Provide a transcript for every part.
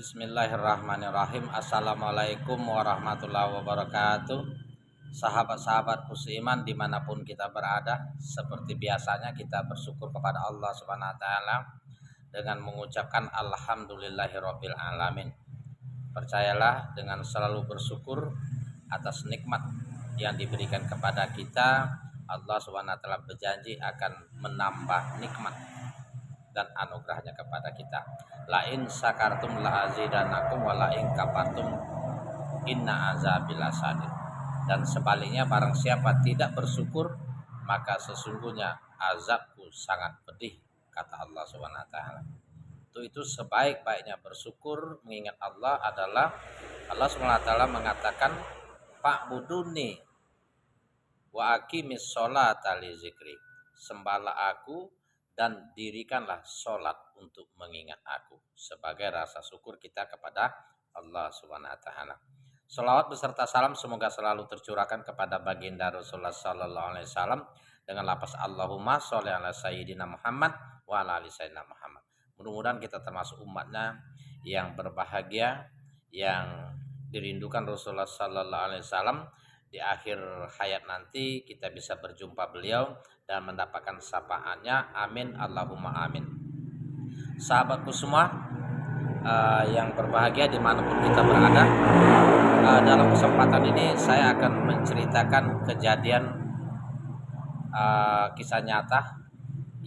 Bismillahirrahmanirrahim. Assalamualaikum warahmatullahi wabarakatuh. Sahabat-sahabatku seiman dimanapun kita berada, seperti biasanya kita bersyukur kepada Allah Subhanahu Wa Taala dengan mengucapkan Alhamdulillahirobbil alamin. Percayalah, dengan selalu bersyukur atas nikmat yang diberikan kepada kita, Allah Subhanahu Wa Taala berjanji akan menambah nikmat dan anugerahnya kepada kita. Lain sakartum la azidanakum wa lain kafartum inna azabil lasadid. Dan sebaliknya, barang siapa tidak bersyukur maka sesungguhnya azabku sangat pedih, kata Allah Subhanahu wa taala. Itu sebaik-baiknya bersyukur mengingat Allah adalah Allah Subhanahu wa taala mengatakan fa'buduni wa aqimis sholata li zikri. Sembahlah aku dan dirikanlah sholat untuk mengingat aku, sebagai rasa syukur kita kepada Allah Subhanahu wa taala. Shalawat beserta salam semoga selalu tercurahkan kepada baginda Rasulullah sallallahu alaihi wasallam dengan lafaz Allahumma sholli ala sayyidina Muhammad wa ala ali sayyidina Muhammad. Mudah-mudahan kita termasuk umatnya yang berbahagia, yang dirindukan Rasulullah sallallahu alaihi wasallam. Di akhir hayat nanti kita bisa berjumpa beliau dan mendapatkan syafaatnya. Amin Allahumma amin. Sahabatku semua yang berbahagia dimanapun kita berada, dalam kesempatan ini saya akan menceritakan kejadian kisah nyata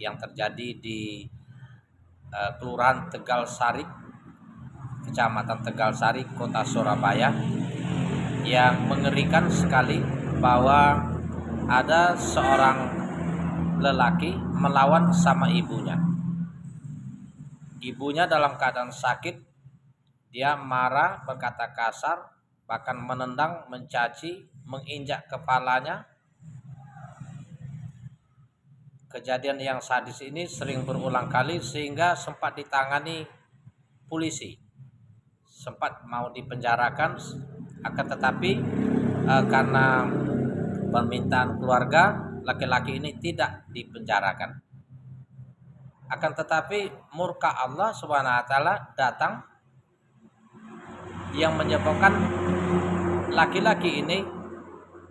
yang terjadi di Kelurahan Tegal Sari, Kecamatan Tegal Sari, Kota Surabaya, yang mengerikan sekali, bahwa ada seorang lelaki melawan sama ibunya. Ibunya dalam keadaan sakit, dia marah, berkata kasar, bahkan menendang, mencaci, menginjak kepalanya. Kejadian yang sadis ini sering berulang kali sehingga sempat ditangani polisi, sempat mau dipenjarakan, akan tetapi karena permintaan keluarga, laki-laki ini tidak dipenjarakan. Akan tetapi murka Allah Subhanahu wa taala datang yang menyebabkan laki-laki ini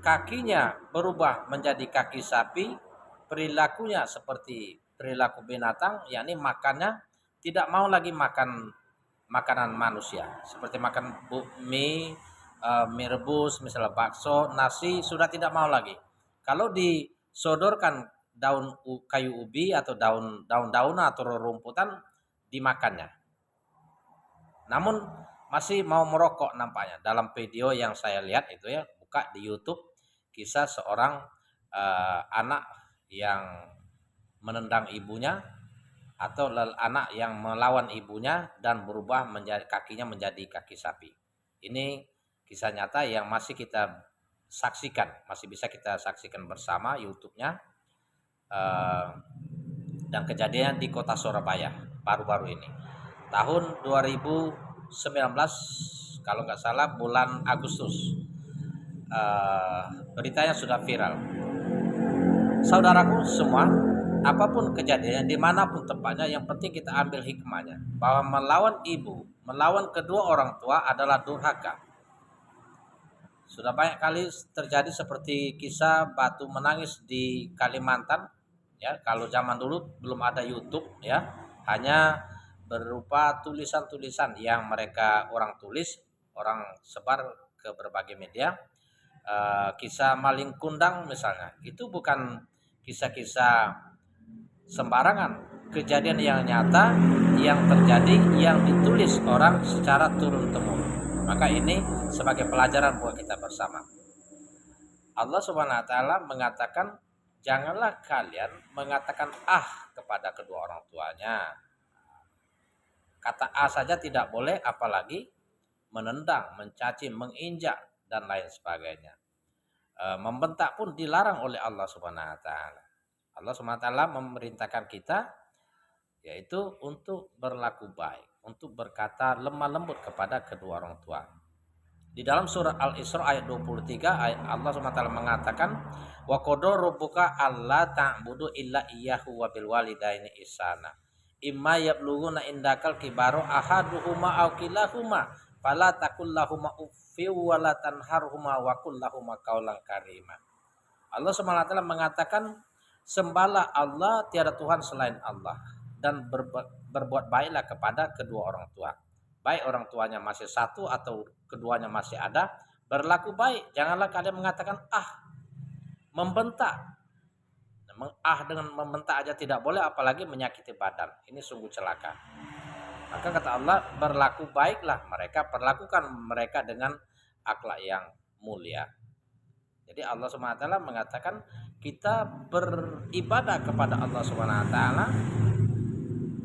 kakinya berubah menjadi kaki sapi, perilakunya seperti perilaku binatang, yakni makannya tidak mau lagi makan makanan manusia, seperti makan mie rebus, misalnya bakso, nasi, sudah tidak mau lagi. Kalau disodorkan daun kayu ubi atau daun-daun atau rumputan, dimakannya. Namun masih mau merokok nampaknya. Dalam video yang saya lihat itu ya, buka di YouTube, kisah seorang anak yang menendang ibunya atau anak yang melawan ibunya dan berubah menjadi kakinya menjadi kaki sapi. Ini kisah nyata yang masih kita saksikan, masih bisa kita saksikan bersama YouTube-nya, dan kejadian di Kota Surabaya baru-baru ini tahun 2019, kalau nggak salah bulan Agustus. Beritanya sudah viral. Saudaraku semua, apapun kejadiannya, dimanapun tempatnya, yang penting kita ambil hikmahnya, bahwa melawan ibu, melawan kedua orang tua adalah durhaka. Sudah banyak kali terjadi seperti kisah batu menangis di Kalimantan, ya. Kalau zaman dulu belum ada YouTube, ya, hanya berupa tulisan-tulisan yang mereka orang tulis, orang sebar ke berbagai media. Kisah maling kundang misalnya, itu bukan kisah-kisah sembarangan, kejadian yang nyata yang terjadi, yang ditulis orang secara turun-temurun. Maka ini sebagai pelajaran buat kita bersama. Allah Subhanahu wa taala mengatakan, janganlah kalian mengatakan kepada kedua orang tuanya. Kata saja tidak boleh, apalagi menendang, mencaci, menginjak dan lain sebagainya. Membentak pun dilarang oleh Allah Subhanahu wa taala. Allah Subhanahu wa taala memerintahkan kita yaitu untuk berlaku baik, untuk berkata lemah lembut kepada kedua orang tua. Di dalam surah Al-Isra ayat 23, Allah SWT mengatakan, wa qadara rabbuka alla ta'budu illa iyyahu wa bil walidaini ihsana. imma yablughuna indakal kibaru ahaduhuma aw kilahuma fala taqul lahumā uffin wa la tanharhumā wa qul lahumā qawlan karīmā. Allah Subhanahu wa taala mengatakan sembahlah Allah, tiada Tuhan selain Allah, dan berbuat baiklah kepada kedua orang tua. Baik orang tuanya masih satu atau keduanya masih ada, berlaku baik. Janganlah kalian mengatakan membentak. Dengan membentak aja tidak boleh, apalagi menyakiti badan. Ini sungguh celaka. Maka kata Allah, berlaku baiklah mereka, perlakukan mereka dengan akhlak yang mulia. Jadi Allah SWT mengatakan kita beribadah kepada Allah SWT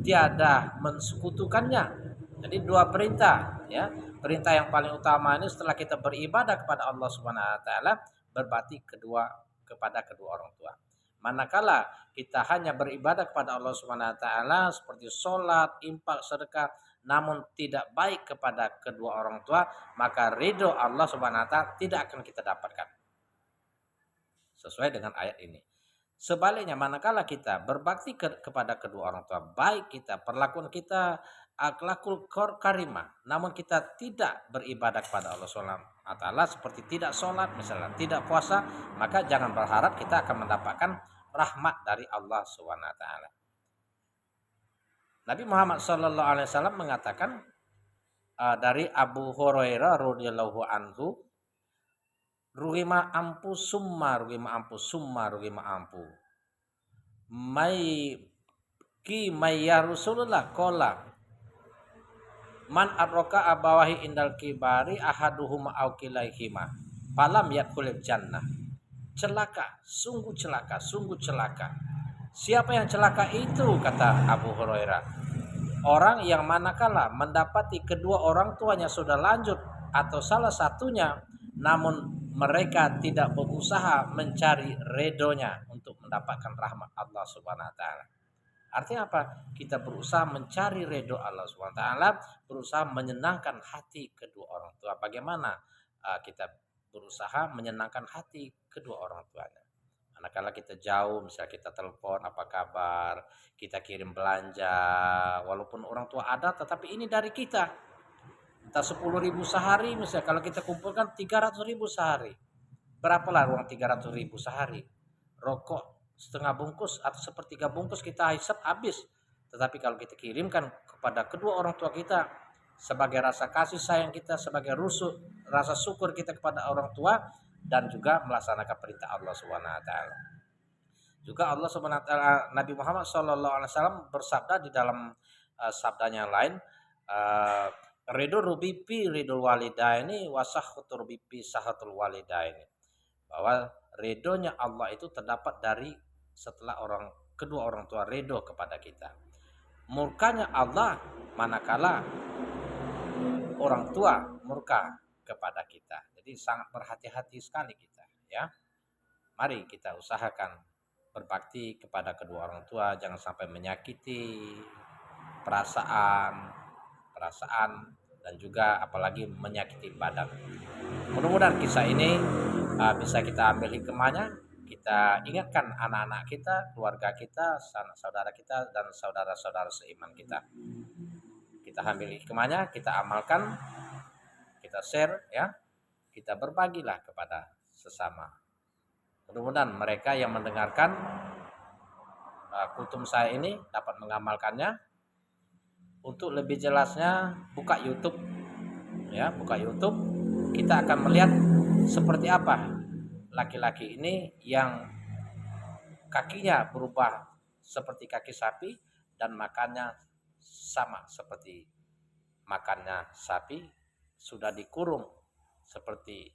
tiada mensekutukannya. Jadi dua perintah, ya. Perintah yang paling utama ini setelah kita beribadah kepada Allah SWT berbakti kepada kedua orang tua. Manakala kita hanya beribadah kepada Allah SWT seperti sholat, infak, sedekah, namun tidak baik kepada kedua orang tua, maka ridho Allah SWT tidak akan kita dapatkan. Sesuai dengan ayat ini. Sebaliknya, manakala kita berbakti kepada kedua orang tua, baik kita, perlakuan kita akhlakul karimah, namun kita tidak beribadah kepada Allah SWT seperti tidak sholat misalnya, tidak puasa, maka jangan berharap kita akan mendapatkan rahmat dari Allah SWT. Nabi Muhammad SAW mengatakan dari Abu Hurairah radhiyallahu anhu, ruhima ampu summa ruhima ampu summa ruhima ampu mai ya Rasulullah qala man arroka abawahi indal kibari ahaduhuma aw kilaihima falam yadkhulul jannah. Celaka, sungguh celaka, sungguh celaka. Siapa yang celaka itu, kata Abu Hurairah? Orang yang manakala mendapati kedua orang tuanya sudah lanjut atau salah satunya, namun mereka tidak berusaha mencari redonya untuk mendapatkan rahmat Allah Subhanahu wa taala. Artinya apa? Kita berusaha mencari ridho Allah Subhanahu wa taala, berusaha menyenangkan hati kedua orang tua. Bagaimana kita berusaha menyenangkan hati kedua orang tuanya? Manakala kita jauh, misalnya kita telepon, apa kabar, kita kirim belanja, walaupun orang tua ada, tetapi ini dari kita. Entah 10.000 sehari, misalnya kalau kita kumpulkan 300.000 sehari. Berapalah uang 300.000 sehari? Rokok setengah bungkus atau sepertiga bungkus kita hisap habis. Tetapi kalau kita kirimkan kepada kedua orang tua kita sebagai rasa kasih sayang kita, sebagai rasa syukur kita kepada orang tua, dan juga melaksanakan perintah Allah Subhanahu wa taala. Juga Allah Subhanahu wa taala, Nabi Muhammad SAW bersabda di dalam sabdanya lain, ridho rubipi ridul walidaini wasahhutur rubipi sahatul walidaini, bahwa ridhonya Allah itu terdapat dari setelah kedua orang tua ridho kepada kita. Murkanya Allah manakala orang tua murka kepada kita. Jadi sangat berhati-hati sekali kita, ya. Mari kita usahakan berbakti kepada kedua orang tua, jangan sampai menyakiti perasaan dan juga apalagi menyakiti badan. Mudah-mudahan kisah ini bisa kita ambil hikmahnya, kita ingatkan anak-anak kita, keluarga kita, saudara kita, dan saudara-saudara seiman kita. Kita ambil hikmahnya, kita amalkan, kita share, ya, kita berbagilah kepada sesama. Mudah-mudahan mereka yang mendengarkan kultum saya ini dapat mengamalkannya. Untuk lebih jelasnya buka YouTube, ya, buka YouTube, kita akan melihat seperti apa laki-laki ini yang kakinya berubah seperti kaki sapi dan makannya sama seperti makannya sapi, sudah dikurung seperti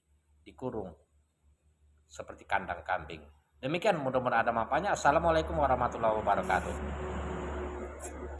kandang kambing. Demikian, mudah-mudahan ada manfaatnya. Assalamualaikum warahmatullahi wabarakatuh.